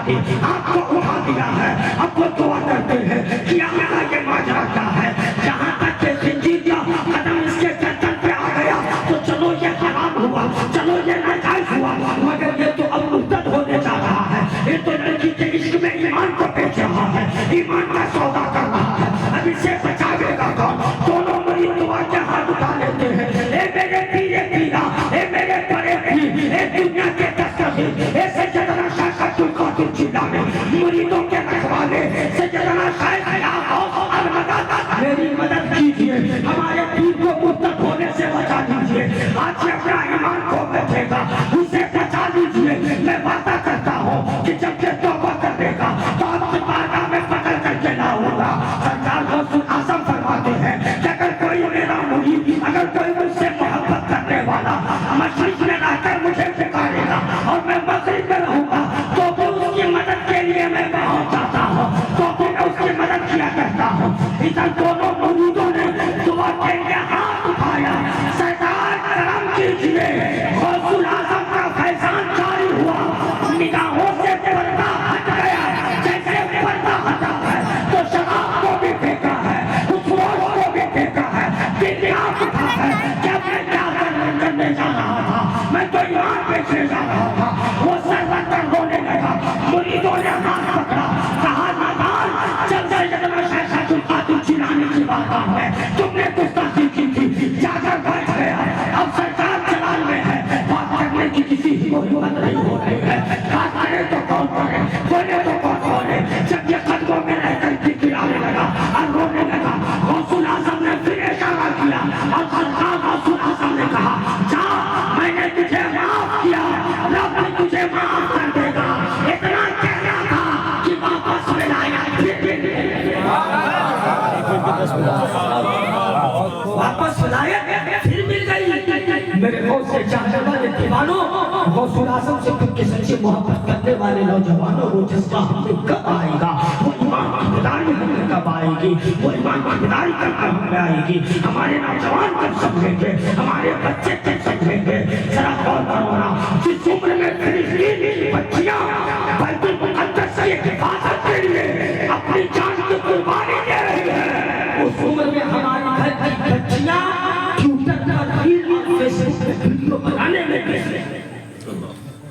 दिया है। अब वो दुआ करते हैं कि अल्लाह ये माजरा क्या है? जहाँ तक के खिंजीर का कदम इसके गर्दन पे आ गया तो चलो ये हराम हुआ, चलो ये नाजायज हुआ, मगर ये तो अब मुर्तद होने जा रहा है। ये तो लड़की के इश्क में ईमान को बेच रहा है, ईमान का सौदा कर रहा है। अब इसे बचावेगा कौन? दोनों मरीज दुआ के हाथ उठा लेते हैं। ए मेरे पीरे पीरा, ए मेरे बड़े पीर, ए दुनिया के दस्तगीर, ए सैयदना शाह अब्दुल कादिर जिलानी, मुरीदों के रखवाले सैयदना शाह मेरी मदद कीजिए, हमारे पीर को मुर्तद होने से बचा दीजिए। आज से अपना ईमान खो बैठेगा, उसे बचा लीजिए। मैं वादा करता हूँ कि जब ये तौबा कर देगा तो आपकी बारगाह में पकड़ करके लाऊंगा। सरकार गौसुल आजम फरमाते हैं कि अगर कोई मेरा मुरीद, अगर कोई मुझसे मोहब्बत करने वाला मशरिक में रहकर मुझे पुकारेगा और मैं मगरिब में रहूंगा तो भी उसकी मदद के लिए मैं पहुंच जाता हूँ, तो भी मैं उसकी मदद किया करता हूँ। इधर दोनों मुरीदों ने दुआ के लिए हाथ उठाया। सरकार करम कीजिए, गौसुल आजम का फैजान जारी हुआ, निगाहों से पर्दा हट गया। जैसे पर्दा हटा है तो शराब को भी फेंका है, उस रोज को भी फेंका है, दिल याद उठा है कि अब मैं क्या करने जा रहा था, मैं तो ईमान बेचने जा रहा था। वो सरवतर होने लगा, मुरीदों ने हाथ पकड़ा, कहा नादान चल सैयदना शाह अब्दुल कादिर जिलानी की बात है, तुमने गुस्ताखी की थी, जाकर बैठ गया। अब सरकार जलाल में है, बात करने की किसी को हिम्मत नहीं हो रही है। बात करे तो कौन करे, बोले तो कौन बोले। जब ये कदमों में रहकर गिड़गिड़ाने लगा और रोने लगा, गौसुल आजम ने फिर इशारा किया और सरकार गौसुल आजम ने कहा जा, मैंने तुझे माफ किया, रब ने तुझे माफ कर देगा। इतना कहना था कि वापस मिलाया, वापस बुलाया फिर मिल गई। मेरे
से चाहने वाले दीवानों, गौसुल आज़म से खुद के सच्चे मोहब्बत करने वाले नौजवानों, वो जज्बा हमें कब आएगा? वो ईमान की बेदारी हमें कब आएगी? वो ईमान की बेदारी कब हमें आएगी? हमारे नौजवान कब समझेंगे? हमारे बच्चे कब समझेंगे? जरा गौर करो ना, जिस उम्र में फिलिस्तीन की बच्चियां बैतुल मुक़द्दस से हिफाजत के लिए अपनी जान की कुर्बानी दे रही है, उस उम्र में हमारे घर की बच्चियां ट्विटर पर रील और फेसबुक पे वीडियो बनाने में व्यस्त हैं।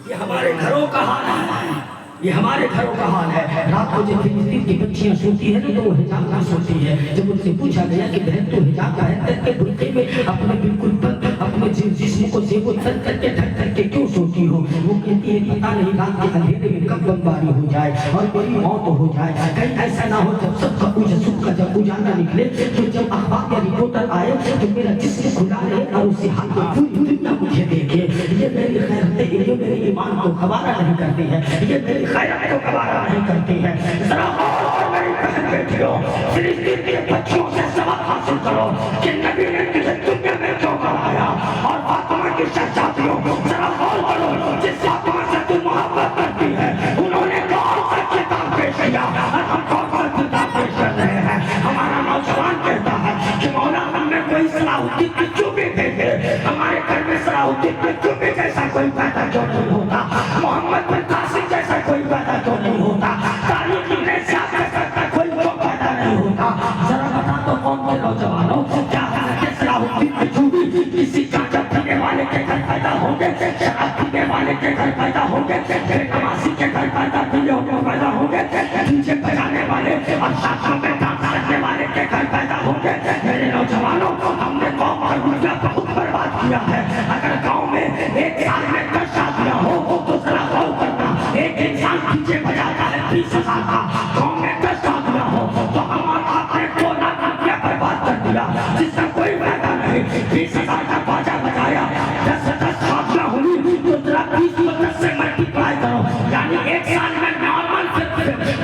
ये हमारे घरों का हाल है, ये हमारे घरों का हाल है। रात को जब फिलिस्तीन की बच्चियां सोती है तो वो हिजाब में सोती है। जब उनसे पूछा गया कि बहन तो हिजाब पहन करके बुर्के में अपने बिल्कुल बंद अपने जिस्म को जेबो तन करके ढक करके क्यों सोती हो? वो कहती है पता नहीं रात के अंधेरे में कब बमबारी हो जाए और मेरी मौत हो जाए। कहीं ऐसा ना हो जब सबका सुख का जब उजाला निकले तो जब अखबार या रिपोर्टर आए तो मेरा जिस्म खुला रहे और उसे हाथ में पूरी दुनिया मुझे देखे। ये मेरी खैरतें, ये मेरे ईमान को गवारा नहीं करती है, ये मेरी खैरत को गवारा नहीं करती है। जरा और मेरी बहन बेटियों, फिलिस्तीन के बच्चों से सबक हासिल करो कि नबी ने तुझे दुनिया में क्यों कराया। और फातिमा की शहजादियों, जरा गौर करो, जिस फातिमा से तू मोहब्बत करती है उन्होंने कौन सा किताब पेश किया और हम कौन सा किताब पेश कर रहे हैं? हमारा नौजवान कहता है कि मौला हमने कोई सलाहुद्दीन की चुप्पी दे दे, हमारे घर में सलाहुद्दीन की चुप्पी जैसा कोई पैदा क्यों नहीं होता? मोहम्मद बिन कासिम जैसा कोई पैदा क्यों नहीं होता? तारीख में जैसा कोई क्यों पैदा नहीं होता? जरा बता दो कौन के नौजवानों, क्या सलाहुद्दीन की चुप्पी किसी गांजा पीने वाले के घर पैदा होंगे, शराब पीने वाले के घर पैदा होंगे, नमाज़ी के घर पैदा होंगे, डीजे बजाने वाले और शादियों में डांस करने वाले के घर पैदा होंगे। मेरे नौजवानों, हमने कौम का रुपया बहुत बर्बाद किया है। अगर गांव में एक साल में 10 शादियां हो तो जरा गौर करना, एक इंसान डीजे बजाता है 20,000 का, गांव में 10 शादियां हो तो हमारा आपने 2 लाख रुपया बर्बाद कर दिया, जिसका कोई फायदा नहीं। 20,000 का बाजा बजाया, 10 से 10 शादियां हुई तो जरा 20 को 10 से मल्टीप्लाई करो, यानी एक साल में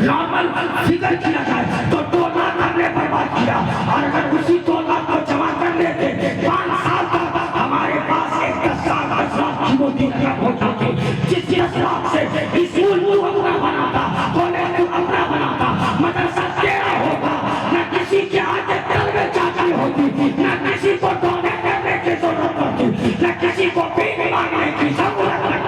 नॉर्मल फिगर किया जाए तो 2 लाख हमने बर्बाद किया। और अगर उसी 2 लाख को जमा कर लेते 5 साल तक हमारे पास एक 10 लाख की मोदी रकम हो जाती। जिस 10 लाख से स्कूल तू अपना बनाता, कॉलेज तू अपना बनाता, मदरसा तेरा होता, न किसी के आगे तल में चाची होती, न किसी को डोनेट करने की जरूरत होती, न किसी को पीने मांगने की जरूरत होती।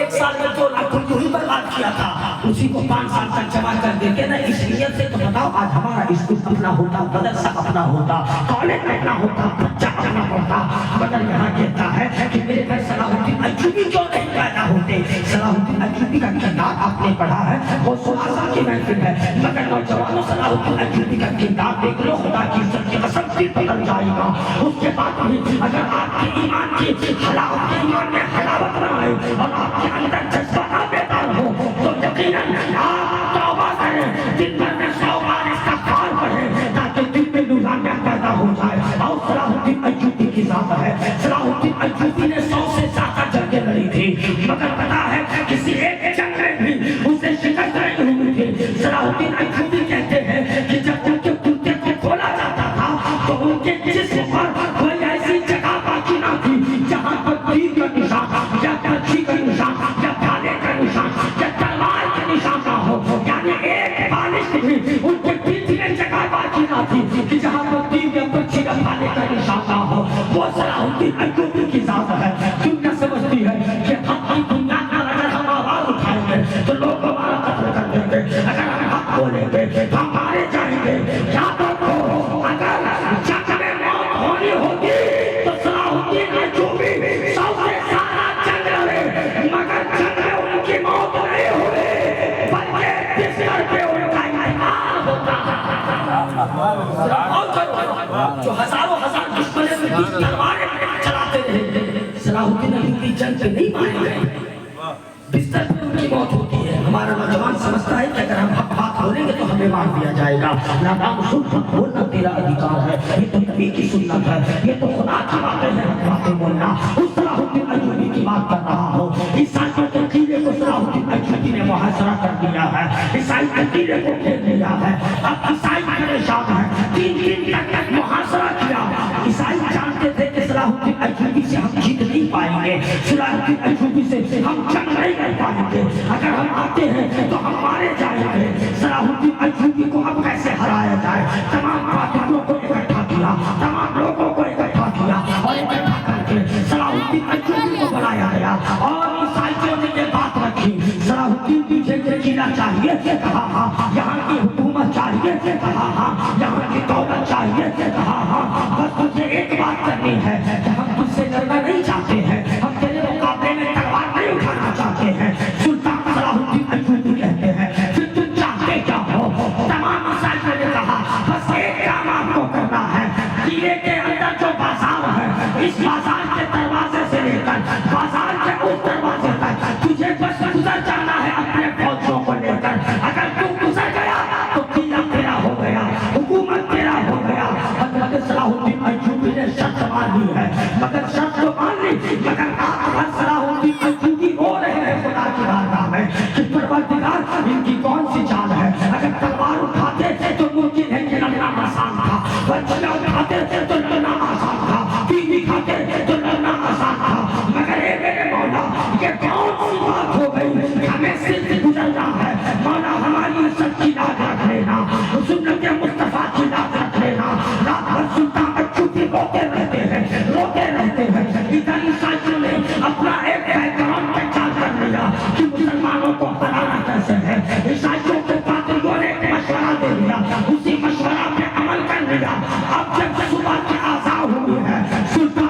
एक साल में 2 लाख रुपये ही बर्बाद किया था, उसी को 5 साल तक जमा कर देते ना। इस नियत से तो बताओ आज हमारा स्कूल अपना होता, मदरसा अपना होता, कॉलेज अपना होता, बच्चा अपना होता। मगर यहाँ कहता है कि मेरे घर सलाहुद्दीन अय्यूबी क्यों नहीं पैदा होते? सलाहुद्दीन अय्यूबी का किरदार आपने पढ़ा है, वो सुहासा की महफिल है, मगर नौजवानों सलाहुद्दीन अय्यूबी का किरदार देख लो, खुदा की इज्जत की कसम से बदल जाएगा। उसके बाद भी अगर आपके ईमान की हलावत, ईमान में हलावत ना आए और आपके अंदर जज्बा ना बेदार हो तो यकीनन आप तौबा करें, दिन भर में 100 बार इस्तिग़फ़ार पढ़ें ताकि दिल में नूरानियत पैदा हो जाए। और सलाहुद्दीन अय्यूबी की ज़ात है, सलाहुद्दीन अय्यूबी ने 100 से ज़्यादा जंगें लड़ी थी, मगर पता है किसी एक जंग में भी उसे शिकस्त नहीं हुई थी। सलाहुद्दीन अय्यूबी कहते हैं कि जब उनके कुत्ते को खोला जाता था तो उनके जिस्म पर कोई ऐसी जगह बाकी ना थी जहाँ पर तीर का निशान या कच्ची का निशान या भाले का निशान या तलवार का निशान ना हो, यानी एक बालिश भी उनके पीठ में जगह बाकी ना थी कि जहाँ पर तीर या कच्ची या भाले का निशान ना हो। वो सलाहुद्दीन अय्यूबी की ज़ात है। दुनिया समझती है कि हम दुनिया में अगर हम आवाज उठाएंगे तो लोग हमारा कत्ल कर देंगे, अगर हम हक बोलेंगे तो हम मारे जाएंगे। याद रखो, अगर जंग में मौत होनी होगी तो सलाहुद्दीन अय्यूबी 100 से सारा जंग लड़े, मगर जंग में उनकी मौत नहीं हुई, बल्कि बिस्तर पे उनका इंतकाल होता। जो हजारों हजार दुश्मनों के बीच तलवारें चलाते रहे, सलाहुद्दीन अय्यूबी जंग पे नहीं मारे गए, बिस्तर पे उनकी मौत होती है। हमारा नौजवान समझता है कि अगर हम हक बात बोलेंगे तो हमें मार दिया जाएगा। नादाम सुन, हक बोलना तेरा अधिकार है, ये तो नबी की सुन्नत है, ये तो खुदा की बातें हैं, हक बातें बोलना। उस सलाहुद्दीन अय्यूबी की बात कर रहा हो। ईसाई के कीड़े को सलाहुद्दीन अय्यूबी ने मुहासरा कर दिया है, ईसाई के कीड़े को घेर लिया है। अब ईसाई परेशान है, 3 दिन तक मुहासरा किया
सलाहुद्दीन अय्यूबी से हम जीत नहीं पाएंगे, सलाहुद्दीन अय्यूबी से हम जंग नहीं कर पाएंगे। अगर हम आते हैं तो हम मारे जाएंगे। सलाहुद्दीन अय्यूबी को अब कैसे हराया जाए? तमाम ताकतों को इकट्ठा किया, तमाम लोगों को इकट्ठा किया और इकट्ठा करके सलाहुद्दीन अय्यूबी को बनाया गया। और ईसाइयों ने ये बात रखी, सलाहुद्दीन पीछे से जीना चाहिए, कहा हाँ। यहाँ की हुकूमत चाहिए, कहा हाँ। यहाँ की दौलत चाहिए, कहा हाँ। बस मुझे एक बात करनी है कि हम तुझसे लड़ना नहीं चाहते हैं, हम तेरे मुकाबले में तलवार नहीं उठाना चाहते हैं। सुल्तान सलाहुद्दीन अय्यूबी कहते हैं, फिर तुम चाहते क्या हो? तमाम ईसाइयों ने कहा बस एक काम आपको करना है, किले के अंदर जो बाजार है, इस बाजार के दरवाजे से लेकर बाजार के उस दरवाजे तक तुझे बस गुजर जाना है अपने फौजियों को लेकर। अगर तू गुजर गया तो किला तेरा हो गया, हुकूमत तेरा हो गया। हज़रत सलाहुद्दीन अय्यूबी ने शर्त मान ली है, मगर शर्त तो मान ली, मगर रात भर सलाहुद्दीन अय्यूबी रो रहे हैं खुदा की बारगाह में कि परवरदिगार इनकी कौन सी चाल है। अगर तलवार उठाते तो मुमकिन है कि लड़ना आसान था, बच्चियां उठाते तो लड़ना आसान था, बीवी खाते तो लड़ना आसान था। मगर ए मेरे मौला, ये कौन सी बात हो गई? हमें सिर्फ गुजरना है। मौला हमारी इज्जत की लाज रख लेना, सुन्नत मुस्तफा की लाज रख लेना। रात भर सुल्तान अय्यूबी रोते रहते हैं, रोते रहते हैं। इधर ईसाइयों ने अपना एक बैकग्राउंड तैयार कर लिया कि मुसलमानों को हराना कैसे है। ईसाइयों के पादरियों ने एक मशवरा दे दिया, उसी मशवरा पे अमल कर लिया। अब जब सुबह की आज़ान हुई है, सुल्तान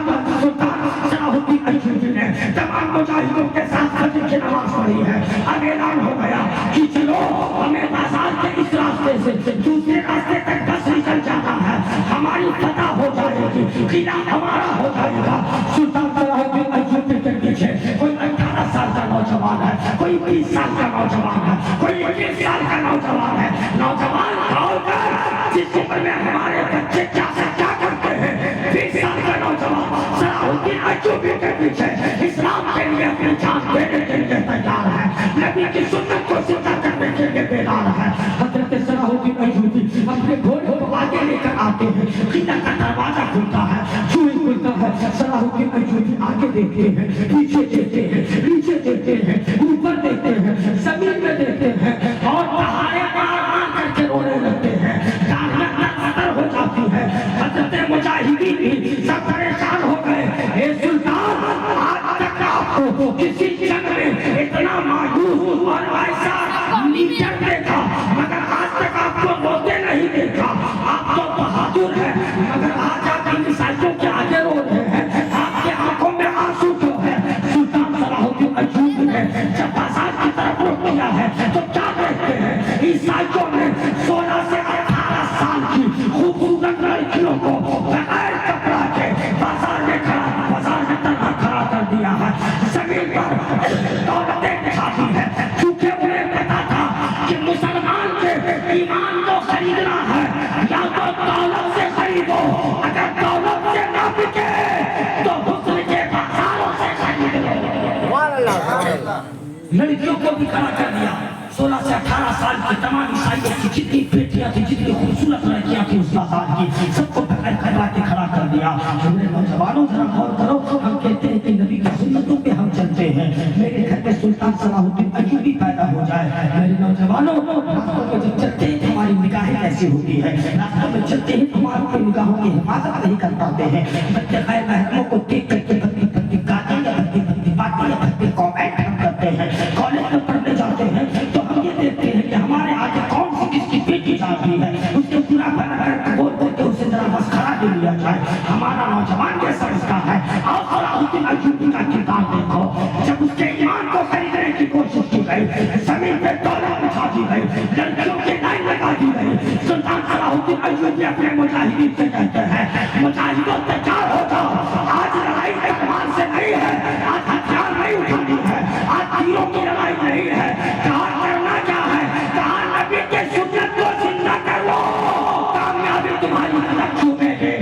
सलाहुद्दीन अय्यूबी ने तमाम मुजाहिदों के साथ फजर की नमाज पढ़ी है। अब ऐलान हो गया कि चलो हमें बाजार के इस रास्ते से दूसरे रास्ते तक बस निकल जाना है, हमारी फतह हो जाएगी, किला हमारा हो जाएगा। सुल्तान सलाहुद्दीन अय्यूबी के पीछे कोई 18 साल का नौजवान है, कोई 20 साल का नौजवान है, कोई 21 साल का नौजवान है। नौजवान दौड़कर जिस उम्र में हमारे बच्चे क्या से क्या करते हैं, 20 साल का नौजवान सलाहुद्दीन अय्यूबी के पीछे इस्लाम के लिए अपनी जान देने के लिए तैयार है, नबी की सुन्नत को जिंदा करने के लिए बेदार है। हज़रत सलाहुद्दीन अय्यूबी अपने घोड़े को आगे लेकर आते हैं, किला का दरवाजा खुलता है, चूहे खुलता है। सलाहुद्दीन अय्यूबी आगे देखते हैं, पीछे देखते हैं, नीचे देखते हैं, ऊपर देखते हैं, जमीन में देखते हैं और पहाड़े मार मार करके रोने लगते हैं। गालियां नतर हो जाती है। हज़रत मुजाहिदीन भी सब परेशान हो गए। हे सुल्तान, आज तक आपको किसी जंग में इतना मायूस और ऐसा नीचर देखा, मगर आज तक आपको रोते नहीं देखा। आप तो बहादुर हैं, मगर आज आप इन ईसाइयों के आगे रो रहे हैं, आपके आंखों में आंसू क्यों है? सुल्तान सलाहुद्दीन अय्यूबी ने जब बाजार की तरफ रुख किया है तो क्या देखते हैं? ईसाइयों ने 16 से 18 साल की खूबसूरत लड़कियों को बगैर कपड़ा के बाजार में तन्हा खड़ा कर दिया है। जमीन पर दौलतें बिछाती है, क्योंकि उन्हें पता था कि मुसलमान के ईमान को खरीदना है, या तो दौलत से खरीदो, अगर दौलत से ना बिके तो हुस्न के बाजारों से खरीद लो। लड़कियों को भी खड़ा कर दिया। 16 से 18 साल की तमाम ईसाइयों की जितनी बेटियां थी, जितनी खूबसूरत लड़कियां थी उस बाजार की, सबको पकड़ करवा के खड़ा कर दिया। मेरे नौजवानों जरा गौर करो, हम कहते हैं कि नबी की सुन्नतों पे हम चलते हैं। मेरे घर में सुल्तान सलाहुद्दीन अय्यूबी पैदा हो जाए। मेरे नौजवानों, रास्तों में जब चलते हैं हमारी निगाहें कैसी होती है? रास्तों में चलते हैं हमारी अपनी निगाहों की हिफाजत नहीं कर पाते हैं। बच्चे गैर महरमों को देख करके भक्ति भक्ति गाते या भक्ति भक्ति बातें या भक्ति कॉमेंट हम करते हैं। कॉलेज में पढ़ने जाते हैं तो हम ये देखते हैं कि हमारे आगे कौन सी किसकी बेटी जा रही है, उसके पूरा बना कर बोल देते उसे जरा मस्खरा दे लिया जाए। हमारा नौजवान कैसा इसका है? और सलाहुद्दीन अय्यूबी का किरदार देखो, जब उसके ईमान को खरीदने की कोशिश की गई, जमीन पे दौलत बिछा दी गई, लड़कियों की लाइन लगा दी गई, सुल्तान सलाहुद्दीन अय्यूबी अपने मुजाहिदीन से कहते हैं, मुजाहिदों तैयार हो जाओ, आज लड़ाई तलवार से नहीं है, आज हथियार नहीं उठानी है, आज तीरों की लड़ाई नहीं है। कहा करना क्या है? कहा नबी के सुन्नत को जिंदा कर लो, कामयाबी तुम्हारी कदम छूमेगी।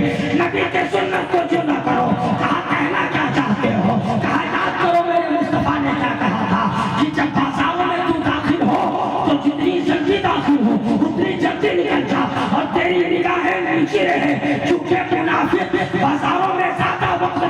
नबी के सुन्नत को जिंदा करो। कहा कहना क्या चाहते हो? कहा याद करो मेरे मुस्तफा ने क्या कहा था कि जब बाजारों में तू दाखिल हो तो जितनी जल्दी दाखिल हो उतनी जल्दी निकल जा और तेरी निगाहें नीचे रहे, क्योंकि मुनाफिक बाजारों में ज्यादा वक्त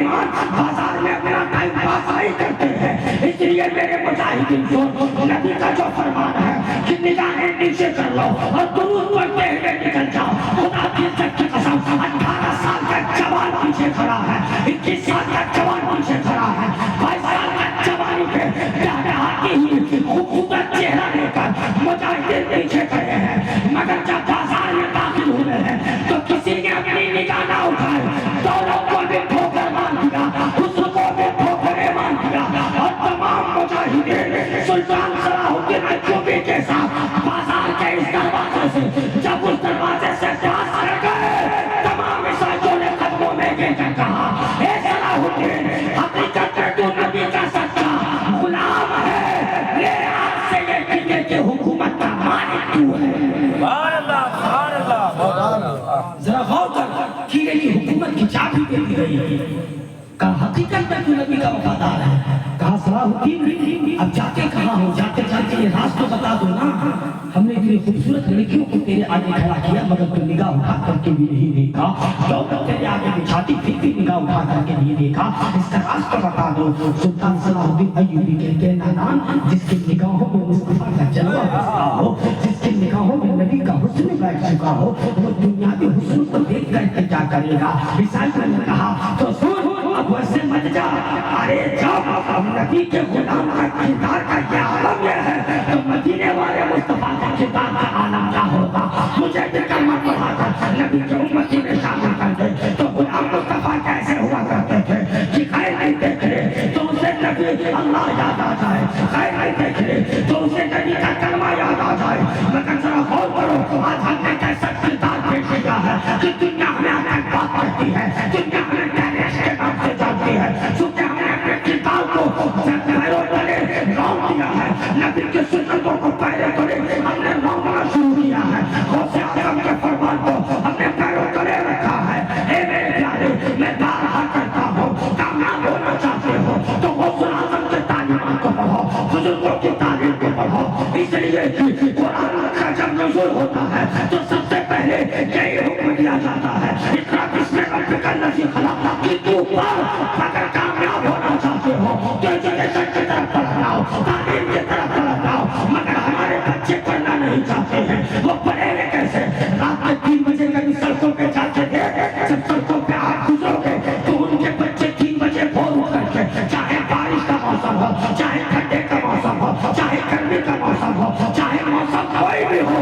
बेईमान बाजार में अपना टाइम पास नहीं करते हैं। इसलिए मेरे मुजाहिदीन को नबी का जो फरमान है कि निगाहें नीचे कर लो और दुरूद पढ़ते हुए निकल जाओ। खुदा की इज्जत की कसम 18 साल का जवान पीछे खड़ा है, 21 साल का जवान पीछे खड़ा है, 22 साल का जवानी पे डहडहाती हुई खूबसूरत चेहरा लेकर मुजाहिदीन पीछे खड़े हैं। मगर जब बाजार में दाखिल हुए हैं तो किसी ने अपनी निगाह ना उठाई। दोनों को भी ठोकर मार दिया, हुस्न को भी ठोकरे मार दिया और तमाम मुजाहिदीन सुल्तान सलाहुद्दीन अय्यूबी के साथ बाजार के इस दरवाजे से जब उस दरवाजे से पास कर गए, तमाम ईसाइयों ने कदमों में गिरकर कहा, हे सलाहुद्दीन, हकीकत में तू नबी का सच्चा गुलाम है, ये आज से ये कीड़े की हुकूमत का मालिक तू है। जरा गौर कर, कीड़े की हुकूमत की चाबी दे दी गई। कहा हकीकत में तू नबी का वफादार है। कहा सलाहुद्दीन, अब जाके कहा हो, जाते जाते ये राज तो बता दो ना। हमने इतनी खूबसूरत लड़कियों को तेरे आगे खड़ा किया मगर तू निगाह उठा करके भी नहीं देखा। जो तेरे आगे बिछाती फिर भी निगाह उठा करके नहीं देखा। इसका राज तो बता दो। सुल्तान सलाहुद्दीन अय्यूबी कहते हैं, नादान, जिसकी निगाहों में मुस्तफा का जलवा बसता हो, जिसकी निगाहों में नबी का हुस्न बैठ चुका हो, वो दुनियावी हुस्न को देख करके क्या करेगा। ईसाई ने कहा तो सुन, अब वैसे मत जा। अरे जब हम नबी के गुलाम का किरदार का क्या आलम यह है तो मदीने वाले मुस्तफा का किरदार का आलम क्या होगा। मुझे भी कलमा पढ़ाकर नबी के उम्मती में शामिल कर दे। तो गुलाम मुस्तफा कैसे हुआ करते थे कि खैर नहीं देख रहे तो उसे नबी अल्लाह याद आ जाए, खैर नहीं देख रहे तो उसे नबी का कलमा याद आ जाए। मगर जरा गौर करो, आज हमने कैसा किरदार पेश किया है कि दुनिया हमें आतंकवाद करती है, दुनिया हमें टेररिस्ट के नाम से जानती है। क्योंकि हमने अपने किरदार को रौन दिया है, नबी के सुन्नतों को पहले करे हमने रौनना शुरू किया है, गौसे आज़म के फरमान को हमने पैरों तले रखा है। ए मेरे प्यारे, मैं बारहा करता हूँ, कामयाब होना चाहते हो तो गौसे आज़म के तालीमात को पढ़ो, बुजुर्गों की तालीम को पढ़ो। इसलिए कुरान का जब नुज़ूल होता है तो सबसे पहले यही हुक्म दिया जाता है, इक़रा बिस्मि रब्बिकल लज़ी खलक़, कि तू पढ़। अगर कामयाब होना चाहते हो तो एजुकेशन की तरफ बढ़ाओ, तालीम की तरफ बढ़ाओ। मगर हमारे बच्चे पढ़ना नहीं चाहते हैं, वो पढ़ेंगे कैसे। रात के 3 बजे कभी सड़कों पे जाते थे, जब सड़कों पे आप गुजरोगे तो उनके बच्चे 3 बजे भोर उठ करके, चाहे बारिश का मौसम हो, चाहे ठंडे का मौसम हो, चाहे गर्मी का मौसम हो, चाहे मौसम कोई भी हो,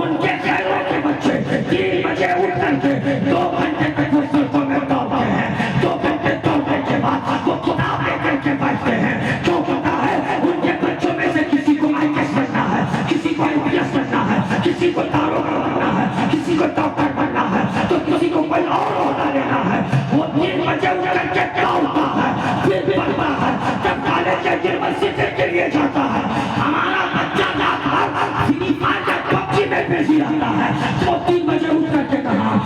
उनके शहरों के बच्चे 3 बजे उठ करके 2 घंटे तक वो सड़कों में दौड़ते हैं। 2 घंटे दौड़ने के बाद वो किताब लेकर के बैठते हैं। क्यों पता है, उनके बच्चों में से किसी को आईएएस बनना है, किसी को आईपीएस बनना है, किसी को दारोगा बनना है, किसी को डॉक्टर बनना है, तो किसी को कोई और ओहदा लेना है। वो 3 बजे उठ करके दौड़ता है, फिर पढ़ता है, तब कॉलेज या यूनिवर्सिटी के लिए जाता है। हमारा बच्चा जाकर फ्री फायर या पबजी में बिजी रहता है। वो 3 बजे उठ करके कहाँ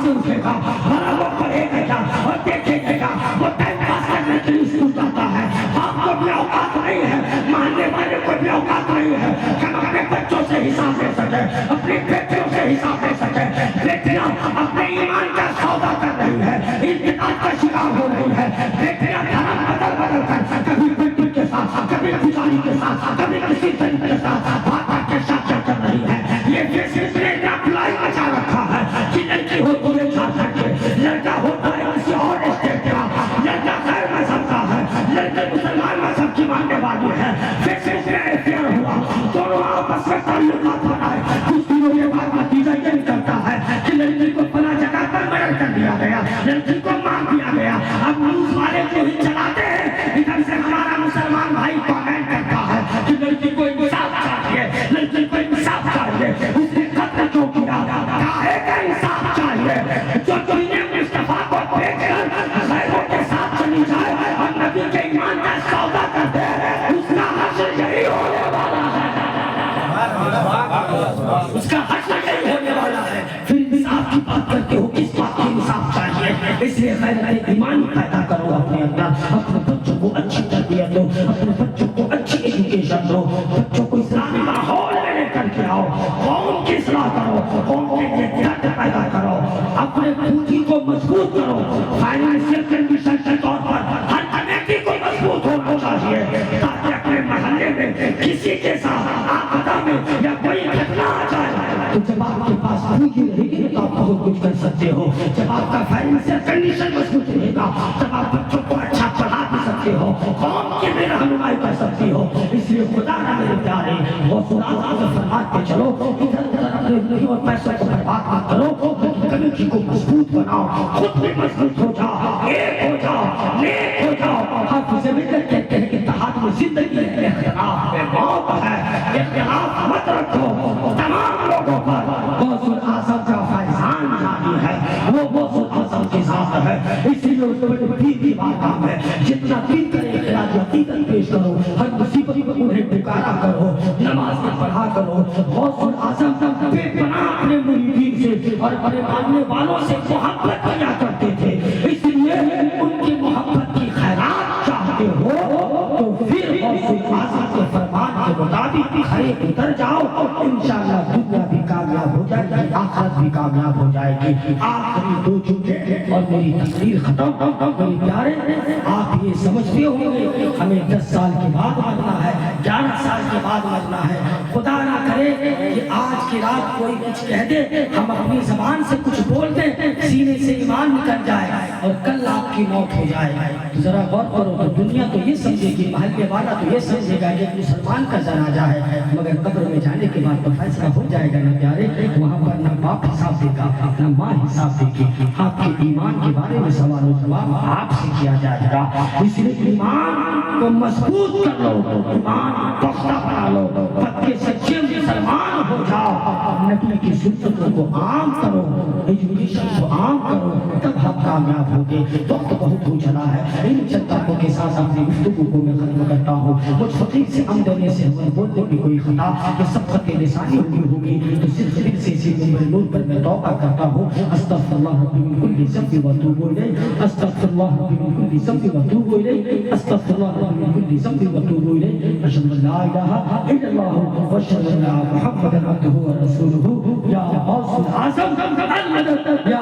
से उठेगा, वो पढ़ेगा क्या और देखेगा, वो टाइम पास करने के लिए स्कूल जाता है। आपको भी औकात नहीं है, मानने वाले को भी औकात नहीं है कि हम अपने बच्चों से हिसाब ले सके, अपनी बेटियों से हिसाब ले सके। बेटियां अपने ईमान का सौदा कर रही है, इंतकाल का शिकार हो रही है। बेटियां धर्म बदल बदल कर कभी बेटी के साथ, कभी पुजारी के साथ, कभी किसी तरीके के साथ बात के साथ कर रही है। ये सिलसिले ने अप्लाई मचा रखा है कि लड़की होती है झारखंड के, लड़का होता है किसी और स्टेट का, लड़का गैर मजहब का है, लड़के मुसलमान मजहब की मानने वाली है। फिर सिलसिला अफेयर हुआ, दोनों आपस में ताल्लुकात बनाए। कुछ दिनों के बाद नतीजा ये निकलता है कि लड़की को फला जगह पर मर्डर कर दिया गया, लड़की को मार दिया गया। अब न्यूज वाले को ही चलाते हैं, इधर से हमारा मुसलमान भाई कमेंट करता है कि लड़की को इंसाफ चाहिए, लड़की को इंसाफ चाहिए। उसने कत्ल क्यों किया, काहे का इंसाफ चाहिए। जो दुनिया मुस्तफा को देखकर गैरों के साथ चली जाए और नबी के ईमान का सौदा कर दे, उसका हश्र यही होने वाला है, उसका हश्र यही होने वाला है। फिर इंसाफ की बात करते हो, किस बात की इंसाफ चाहिए। इसलिए गैरत ईमान पैदा करो अपने अंदर, अपने बच्चों को अच्छी तरबियत दो, अपने बच्चों को अच्छी एजुकेशन दो, बच्चों को इस्लामी माहौल में लेकर के आओ, कौम की इस्लाह करो, कौम के लिए पैदा करो, अपने पूंजी को मजबूत करो, फाइनेंशियल कंडीशन किसी के साथ आपदा में या कोई घटना आ जाए तो जब आपके पास पूंजी रहेगी तो आप बहुत कुछ कर सकते हो। जब आपका फाइनेंशियल कंडीशन मजबूत रहेगा तब आप बच्चों को अच्छा पढ़ा भी सकते हो, कौम की भी रहनुमाई कर सकती हो। इसलिए खुदा ना मेरे प्यारे वो फरमान पे चलो, इधर उधर अपने रुपये और पैसों को बर्बाद मत करो, कमेटी को मजबूत बनाओ, खुद भी मजबूत हो जाओ, एक हो जाओ, नेक हो जाओ। हाफिज़ मिल्लत कहते हैं कि इत्तेहाद में जिंदगी है, इख्तिलाफ में मौत है। इख्तिलाफ मत रखो तमाम लोगों पर। गौसुल आज़म का फैज़ान जारी है, वो गौसुल आज़म के साथ है, इसलिए उस पर दीन की बात है। जितना दीन करे इखलास हकीकत पेश करो, हर मुसीबत में उन्हें पुकारा करो, नमाज में पढ़ा करो। गौसुल आज़म बेपनाह अपने मुरीदीन से और अपने मानने वालों से मोहब्बत किया करते थे, इसलिए उनकी मोहब्बत की खैरात चाहते हो तो फिर गौसुल आज़म के फरमान के मुताबिक खड़े उतर जाओ, इंशाअल्लाह दुनिया भी कामयाब हो जाएगी, आखिरत भी कामयाब हो जाएगी। आखिरी दो जुमले और मेरी तकरीर खत्म। मेरे प्यारे, आप ये समझते होंगे हमें 10 साल के बाद मरना है, 11 साल के बाद मरना है। खुदा ना करे कि आज की रात कोई कुछ कह दे, हम अपनी जबान से कुछ बोल दें, सीने से ईमान निकल जाए और कल आपकी मौत हो जाए। जरा गौर करो, तो दुनिया तो ये समझेगी, महल्ले वाला तो ये समझेगा कि मुसलमान का जनाजा है, मगर कब्र में जाने के बाद तो फैसला हो जाएगा ना प्यारे। वहाँ पर ना बाप हिसाब देगा ना माँ हिसाब देगी, आपके ईमान के बारे में सवाल जवाब आपसे किया जाएगा। इसलिए ईमान को मजबूत कर लो, ईमान पुख्ता बना लो, पक्के सच्चे मुसलमान हो जाओ, नबी की सुन्नतों को आम करो, एजुकेशन को आम करो, तब आप कामयाब होंगे। वक्त बहुत हो चला है, इन चंद बातों के साथ अपनी गुफ्तगू को मैं खत्म करता हूँ। मुझ फकीर से आमदनी से हमें बोलने की कोई खता कि सब खतें लिसानी होगी तो सिर्फ दिल से इसी नूर पर मैं तौबा करता हूँ। अस्तगफिरुल्लाह रब्बी मिन कुल्ली ज़ंबि व अतूबु इलैह, अस्तगफिरुल्लाह रब्बी मिन कुल्ली ज़ंबि व अतूबु इलैह, अस्तगफिरुल्लाह रब्बी मिन कुल्ली ज़ंबि व अतूबु इलैह। अशहदु अन ला इलाहा इल्लल्लाह व अशहदु अन्ना मुहम्मदन अब्दुहु व रसूलुहु। या गौसुल आज़म, अल मदद, या